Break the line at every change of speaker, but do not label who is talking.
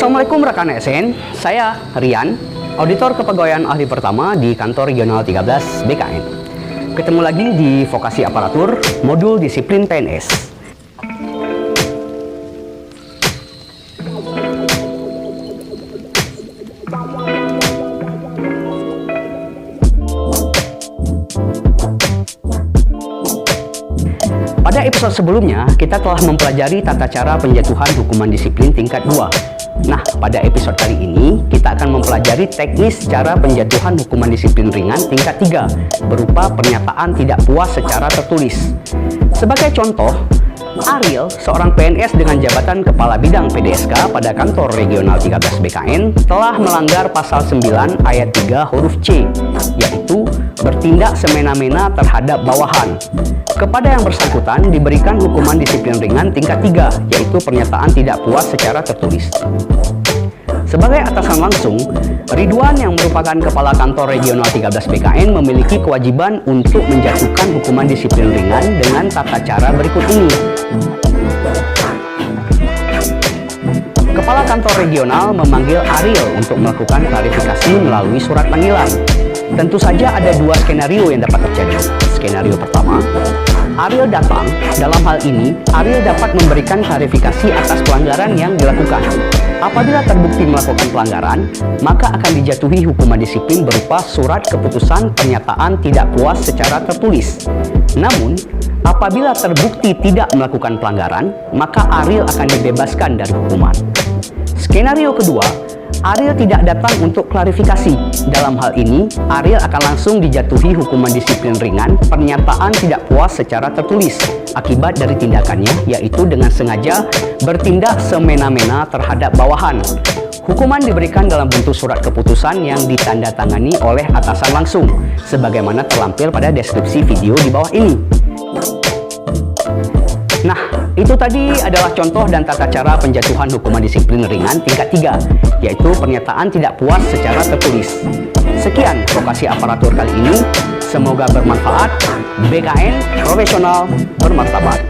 Assalamualaikum rekan ASN, saya Rian, Auditor Kepegawaian Ahli Pertama di Kantor Regional 13 BKN. Ketemu lagi di Vokasi Aparatur, Modul Disiplin PNS. Pada episode sebelumnya, kita telah mempelajari tata cara penjatuhan hukuman disiplin tingkat 2. Nah, pada episode kali ini, kita akan mempelajari teknis cara penjatuhan hukuman disiplin ringan tingkat 3, berupa pernyataan tidak puas secara tertulis. Sebagai contoh, Ariel, seorang PNS dengan jabatan Kepala Bidang PDSK pada Kantor Regional 13 BKN, telah melanggar pasal 9 ayat 3 huruf C, yaitu bertindak semena-mena terhadap bawahan. Kepada yang bersangkutan diberikan hukuman disiplin ringan tingkat 3, yaitu pernyataan tidak puas secara tertulis. Sebagai atasan langsung, Ridwan yang merupakan Kepala Kantor Regional 13 BKN memiliki kewajiban untuk menjatuhkan hukuman disiplin ringan dengan tata cara berikut ini. Kepala Kantor Regional memanggil Ariel untuk melakukan klarifikasi melalui surat panggilan. Tentu saja ada dua skenario yang dapat terjadi. Skenario pertama, Ariel datang. Dalam hal ini, Ariel dapat memberikan klarifikasi atas pelanggaran yang dilakukan. Apabila terbukti melakukan pelanggaran, maka akan dijatuhi hukuman disiplin berupa surat keputusan pernyataan tidak puas secara tertulis. Namun, apabila terbukti tidak melakukan pelanggaran, maka Ariel akan dibebaskan dari hukuman. Skenario kedua, Ariel tidak datang untuk klarifikasi. Dalam hal ini, Ariel akan langsung dijatuhi hukuman disiplin ringan pernyataan tidak puas secara tertulis akibat dari tindakannya, yaitu dengan sengaja bertindak semena-mena terhadap bawahan. Hukuman diberikan dalam bentuk surat keputusan yang ditandatangani oleh atasan langsung, sebagaimana terlampir pada deskripsi video di bawah ini. Nah, itu tadi adalah contoh dan tata cara penjatuhan hukuman disiplin ringan tingkat 3, yaitu pernyataan tidak puas secara tertulis. Sekian Vokasi Aparatur kali ini, semoga bermanfaat. BKN profesional bermartabat.